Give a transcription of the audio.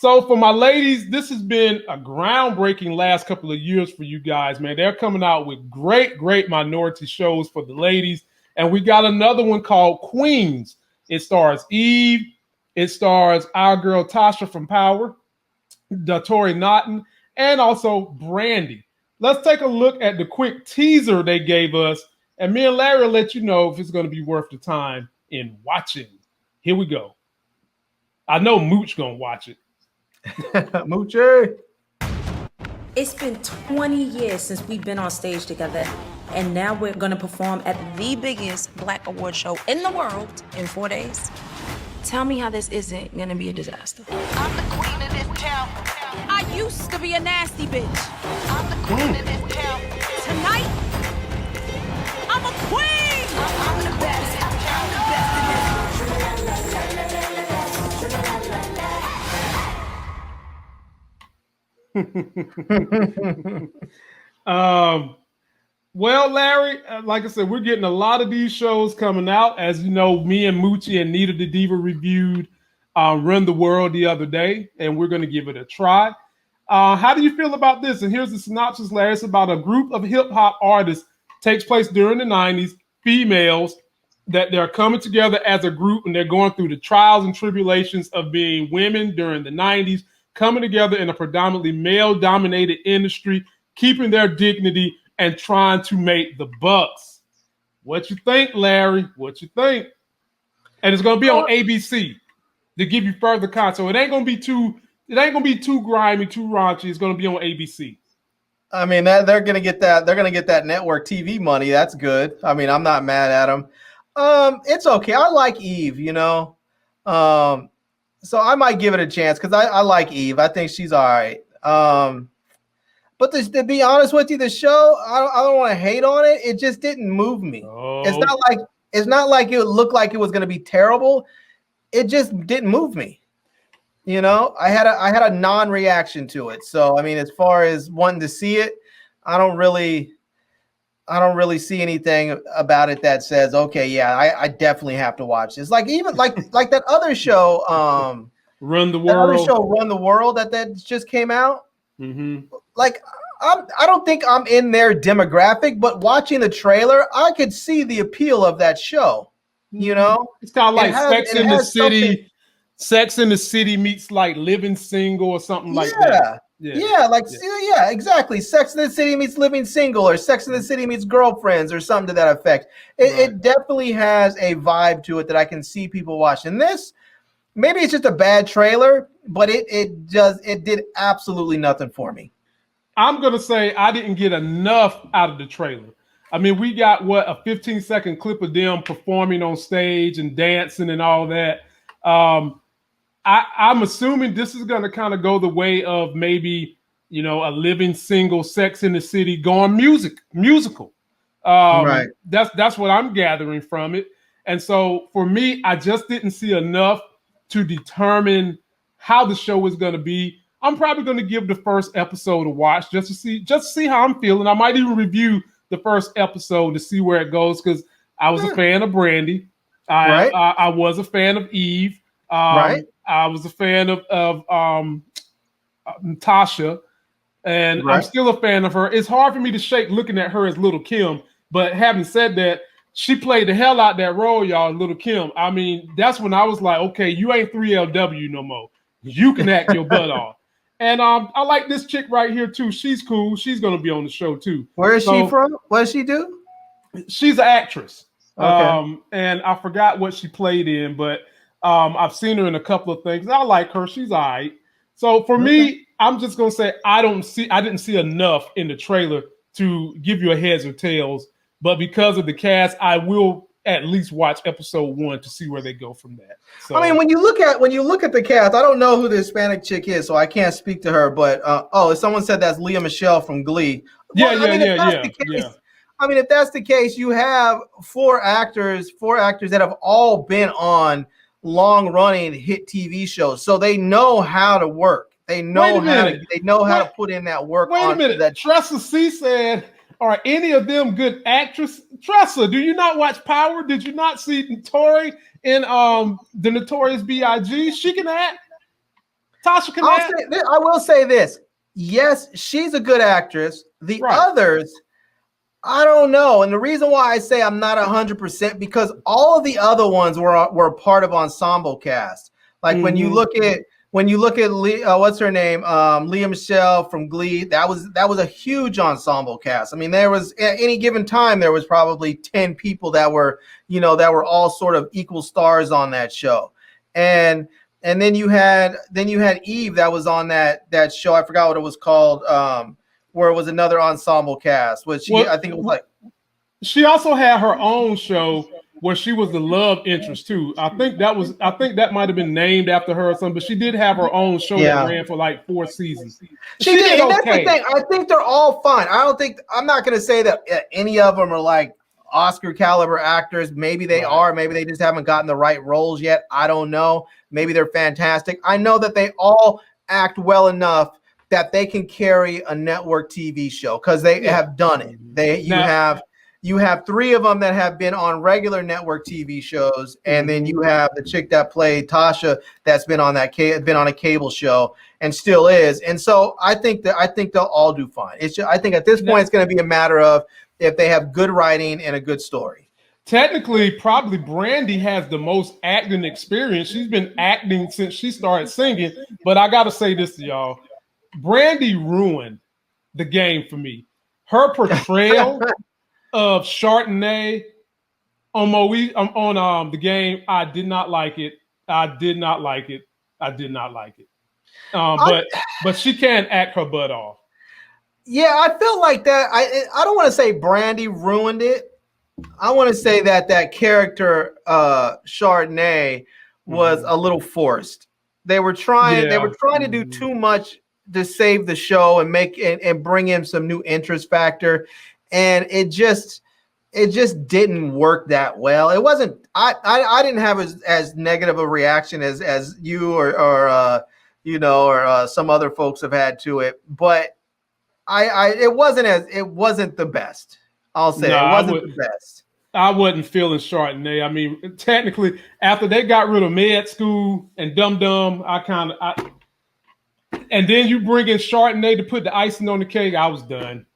So for my ladies, this has been a groundbreaking last couple of years for you guys, man. They're coming out with great minority shows for the ladies. And we got another one called Queens. It stars Eve. It stars our girl Tasha from Power, Datori Naughton, and also Brandy. Let's take a look at the quick teaser they gave us. And me and Larry will let you know if it's going to be worth the time in watching. Here we go. I know Mooch going to watch it. Moochie. It's been 20 years since we've been on stage together, and now we're gonna perform at the biggest Black award show in the world in 4 days. Tell me how this isn't gonna be a disaster. I'm the queen of this town. I used to be a nasty bitch. I'm the queen of this town. Tonight, I'm a queen! I'm the best. I'm the best in this. Well, Larry, like I said, we're getting a lot of these shows coming out. As you know, me and Moochie and Nita the Diva reviewed Run the World the other day, and we're going to give it a try. How do you feel about this? And here's the synopsis, Larry. It's about a group of hip-hop artists, takes place during the 90s, females, that they're coming together as a group, and they're going through the trials and tribulations of being women during the 90s, coming together in a predominantly male-dominated industry, keeping their dignity and trying to make the bucks. What you think, Larry? What you think? And it's going to be on ABC to give you further content. So it ain't going to be too grimy, too raunchy. It's going to be on ABC. I mean, they're going to get that. They're going to get that network TV money. That's good. I mean, I'm not mad at them. It's okay. I like Eve, you know. So I might give it a chance because I like Eve. I think she's all right. But to be honest with you, the show, I don't want to hate on it. It just didn't move me. Oh. It's not like it looked like it was going to be terrible. It just didn't move me. You know, I had a non-reaction to it. So I mean, as far as wanting to see it, I don't really see anything about it that says, okay, yeah, I definitely have to watch this. Like even like that other show, Run the World. That other show, Run the World, that just came out. Mm-hmm. Like I don't think I'm in their demographic, but watching the trailer, I could see the appeal of that show. You know, it's kind of like Sex in the City. Sex in the City meets like Living Single or something like that. Yeah, exactly. Sex in the City meets Living Single, or Sex in the City meets Girlfriends, or something to that effect. It definitely has a vibe to it that I can see people watching. This, maybe it's just a bad trailer, but it did absolutely nothing for me. I'm gonna say I didn't get enough out of the trailer. I mean, we got a 15-second clip of them performing on stage and dancing and all that. I'm assuming this is going to kind of go the way of maybe, you know, a Living Single, Sex in the City going musical. Right. That's what I'm gathering from it. And so for me, I just didn't see enough to determine how the show is going to be. I'm probably going to give the first episode a watch just to see how I'm feeling. I might even review the first episode to see where it goes, because I was a fan of Brandy. I was a fan of Eve. I was a fan of Tasha, and I'm still a fan of her. It's hard for me to shake looking at her as Little Kim, but having said that, she played the hell out that role, y'all, Little Kim. I mean, that's when I was like, okay, you ain't 3LW no more. You can act your butt off. And I like this chick right here too. She's cool. She's gonna be on the show too. Where is she from? What does she do? She's an actress. Okay. And I forgot what she played in, but I've seen her in a couple of things. I like her. She's all right. So for me, I'm just gonna say I didn't see enough in the trailer to give you a heads or tails. But because of the cast, I will at least watch episode 1 to see where they go from that. So, I mean, when you look at the cast, I don't know who the Hispanic chick is, so I can't speak to her. But someone said that's Leah Michele from Glee. Yeah. I mean, if that's the case, you have four actors that have all been on long-running hit TV shows, so they know how to work. They know how to put in that work. Wait a minute. That Tressa C said, "Are any of them good actresses?" Tressa, do you not watch Power? Did you not see Tori in the Notorious B.I.G.? She can act. Tasha can act. I will say this. Yes, she's a good actress. The others, I don't know. And the reason why I say I'm not 100% because all of the other ones were part of ensemble cast. Like when you look at what's her name, Leah Michele from Glee, that was a huge ensemble cast. I mean, there was at any given time there was probably 10 people that were all sort of equal stars on that show, and then you had Eve that was on that show. I forgot what it was called, where it was another ensemble cast. I think it was like. She also had her own show where she was the love interest too. I think that might have been named after her or something, but she did have her own show that ran for like 4 seasons. She did. And that's the thing. I think they're all fine. I'm not going to say that any of them are like Oscar caliber actors. Maybe they are. Maybe they just haven't gotten the right roles yet. I don't know. Maybe they're fantastic. I know that they all act well enough that they can carry a network TV show because they have done it. You have 3 of them that have been on regular network TV shows, and then you have the chick that played Tasha that's been on a cable show and still is. And so I think they'll all do fine. I think at this point it's going to be a matter of if they have good writing and a good story. Technically, probably Brandy has the most acting experience. She's been acting since she started singing. But I got to say this to y'all: Brandy ruined the game for me. Her portrayal of Chardonnay on the game, I did not like it. But she can act her butt off. Yeah, I feel like that. I don't want to say Brandy ruined it. I want to say that character Chardonnay was a little forced. They were trying to do too much to save the show and bring in some new interest factor. And it just didn't work that well. It wasn't. I didn't have as negative a reaction as you or some other folks have had to it. But it wasn't the best. I'll say it wasn't the best. I wasn't feeling Chardonnay. I mean, technically, after they got rid of Med School and Dum Dum, and then you bring in Chardonnay to put the icing on the cake. I was done.